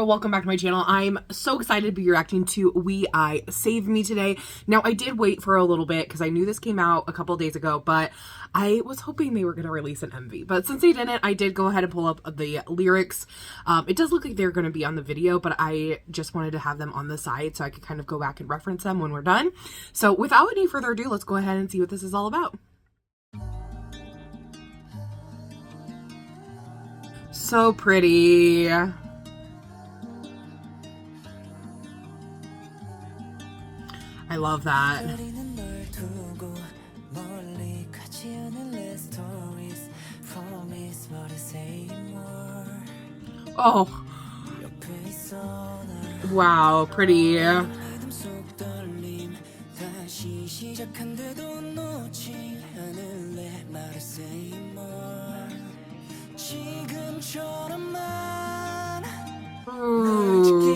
y'all, welcome back to my channel. I'm so excited to be reacting to We I Save Me today. Now, I did wait for a little bit because I knew this came out a couple of days ago, but I was hoping they were going to release an MV. But since they didn't, I did go ahead and pull up the lyrics. It does look like they're going to be on the video, but I just wanted to have them on the side so I could kind of go back and reference them when we're done. So without any further ado, let's go ahead and see what this is all about. So pretty. I love that. Oh. Wow, pretty. Ooh.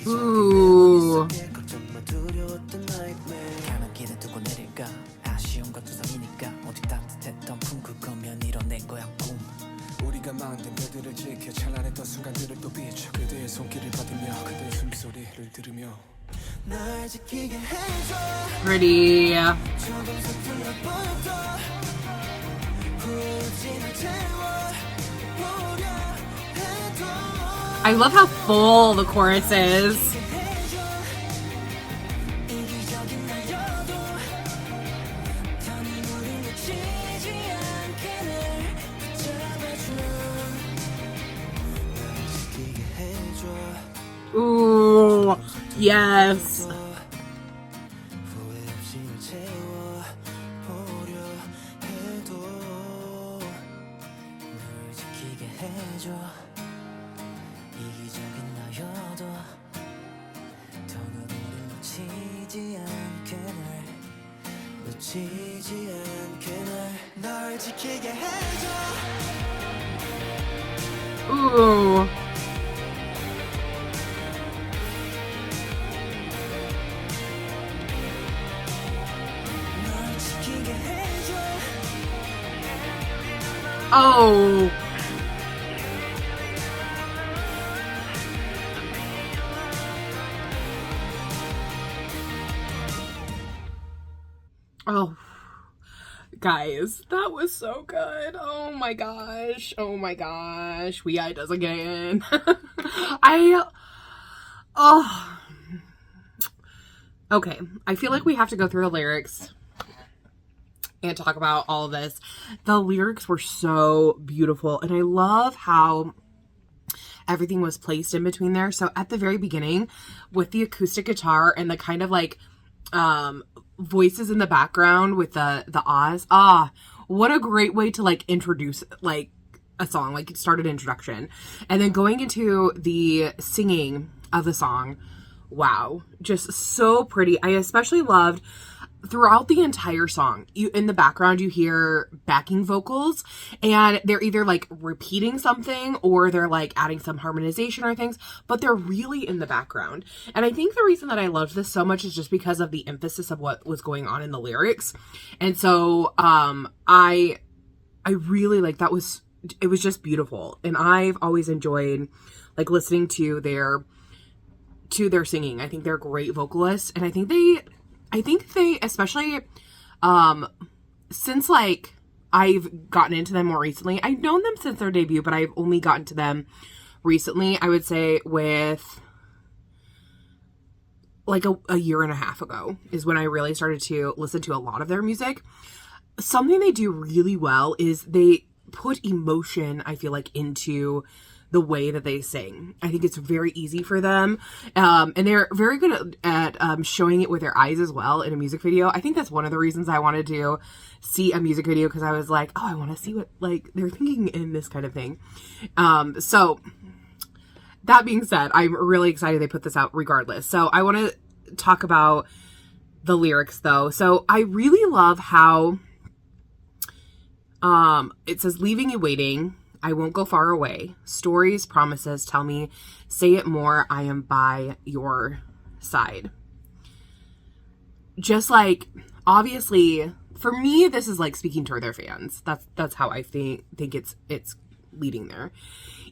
Ooh. Pretty. I love how full the chorus is. Ooh, yes. Ooh. Oh. Oh. Guys, that was so good. Oh my gosh. Oh my gosh. We I does again. Oh. Okay. I feel like we have to go through the lyrics and talk about all of this. The lyrics were so beautiful, and I love how everything was placed in between there. So at the very beginning, with the acoustic guitar and the kind of like voices in the background with the ahs, what a great way to like introduce like a song, like start an introduction. And then going into the singing of the song, wow, just so pretty. I especially loved throughout the entire song, in the background you hear backing vocals, and they're either like repeating something or they're like adding some harmonization or things, but they're really in the background. And I think the reason that I loved this so much is just because of the emphasis of what was going on in the lyrics. And so I really like that. It was just beautiful, and I've always enjoyed like listening to their singing. I think they're great vocalists, and I think they especially since like I've gotten into them more recently. I've known them since their debut, but I've only gotten to them recently. I would say with like a year and a half ago is when I really started to listen to a lot of their music. Something they do really well is they put emotion, I feel like, into the way that they sing. I think it's very easy for them. And they're very good at showing it with their eyes as well in a music video. I think that's one of the reasons I wanted to see a music video, because I was like, oh, I want to see what like they're thinking in this kind of thing. So that being said, I'm really excited they put this out regardless. So I want to talk about the lyrics though. So I really love how it says, leaving you waiting, I won't go far away. Stories, promises, tell me, say it more, I am by your side. Just like, obviously, for me, this is like speaking to their fans. That's how I think it's leading there.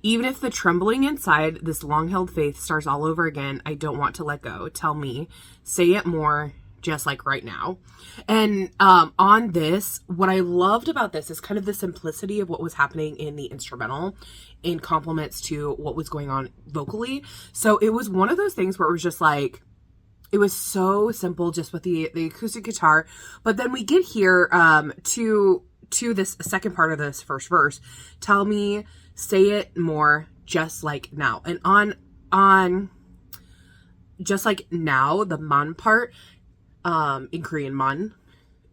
Even if the trembling inside, this long-held faith starts all over again, I don't want to let go. Tell me, say it more, just like right now. And on this, what I loved about this is kind of the simplicity of what was happening in the instrumental in compliments to what was going on vocally. So it was one of those things where it was just like, it was so simple just with the acoustic guitar. But then we get here to this second part of this first verse. Tell me, say it more, just like now. And on just like now, the man part, in Korean man,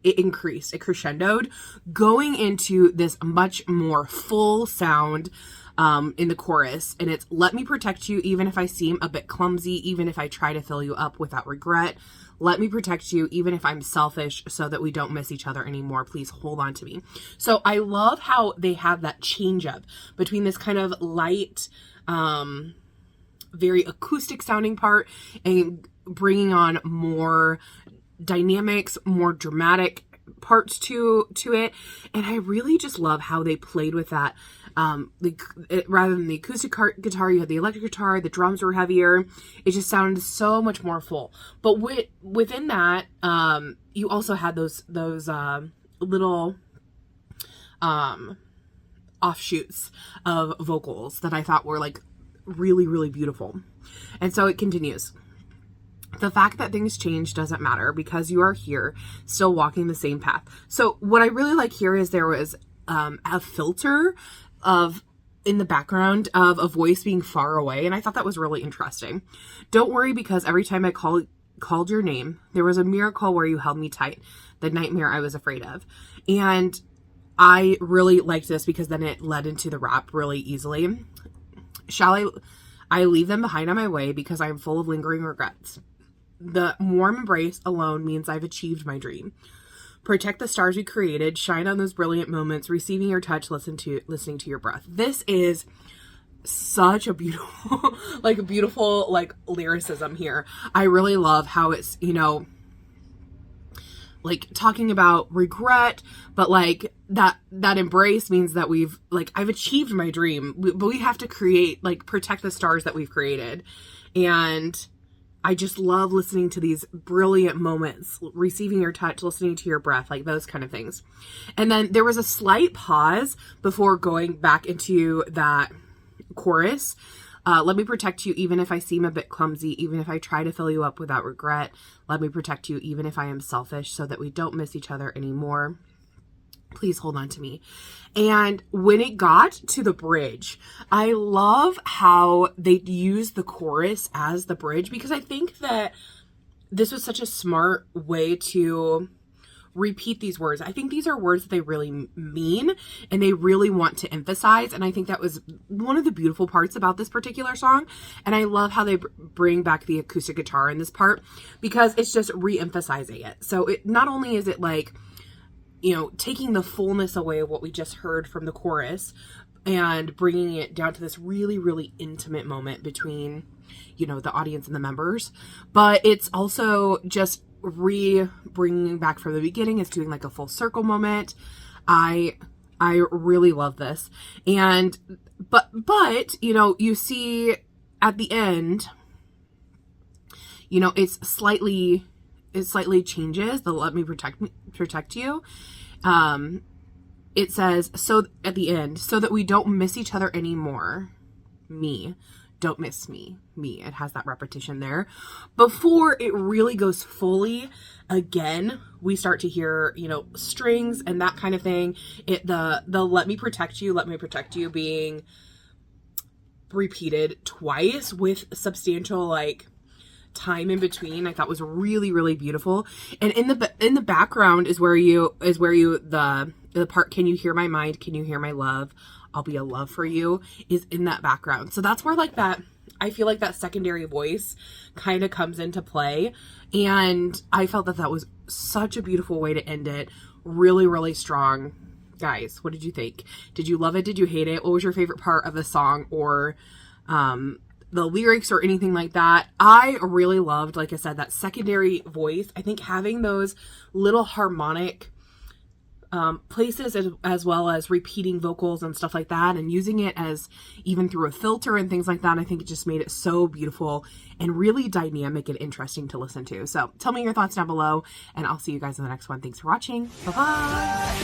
it increased, it crescendoed, going into this much more full sound in the chorus. And it's, let me protect you even if I seem a bit clumsy, even if I try to fill you up without regret. Let me protect you even if I'm selfish, so that we don't miss each other anymore. Please hold on to me. So I love how they have that change up between this kind of light, very acoustic sounding part and bringing on more dynamics, more dramatic parts to it. And I really just love how they played with that. Rather than the acoustic guitar, you had the electric guitar, the drums were heavier. It just sounded so much more full. But within that, you also had those little offshoots of vocals that I thought were like really, really beautiful. And so it continues. The fact that things change doesn't matter because you are here, still walking the same path. So what I really like here is there was a filter in the background of a voice being far away, and I thought that was really interesting. Don't worry, because every time I called your name, there was a miracle where you held me tight, the nightmare I was afraid of. And I really liked this because then it led into the rap really easily. Shall I leave them behind on my way because I am full of lingering regrets. The warm embrace alone means I've achieved my dream. Protect the stars we created, shine on those brilliant moments, receiving your touch, listening to your breath. This is such a beautiful, like lyricism here. I really love how it's, like talking about regret, but like that embrace means that I've achieved my dream, but we have to protect the stars that we've created. And I just love listening to these brilliant moments, receiving your touch, listening to your breath, like those kind of things. And then there was a slight pause before going back into that chorus. Let me protect you even if I seem a bit clumsy, even if I try to fill you up without regret. Let me protect you even if I am selfish, so that we don't miss each other anymore. Please hold on to me. And when it got to the bridge, I love how they used the chorus as the bridge, because I think that this was such a smart way to repeat these words. I think these are words that they really mean and they really want to emphasize. And I think that was one of the beautiful parts about this particular song. And I love how they bring back the acoustic guitar in this part, because it's just re-emphasizing it. So it not only is it like, taking the fullness away of what we just heard from the chorus and bringing it down to this really, really intimate moment between, the audience and the members. But it's also just bringing back from the beginning. It's doing like a full circle moment. I really love this. And, but, you see at the end, it slightly changes the let me protect you. It says, so at the end, so that we don't miss each other anymore. Me. Don't miss me. Me. It has that repetition there. Before it really goes fully, again, we start to hear, strings and that kind of thing. The let me protect you being repeated twice with substantial like time in between. I thought was really, really beautiful. And in the background is where the part, can you hear my mind, can you hear my love, I'll be a love for you, is in that background. So that's where like that, I feel like that secondary voice kind of comes into play. And I felt that that was such a beautiful way to end it. Really, really strong. Guys, what did you think? Did you love it? Did you hate it? What was your favorite part of the song, or the lyrics or anything like that? I really loved, like I said, that secondary voice. I think having those little harmonic places, as well as repeating vocals and stuff like that, and using it as even through a filter and things like that, I think it just made it so beautiful and really dynamic and interesting to listen to. So tell me your thoughts down below, and I'll see you guys in the next one. Thanks for watching. Bye-bye.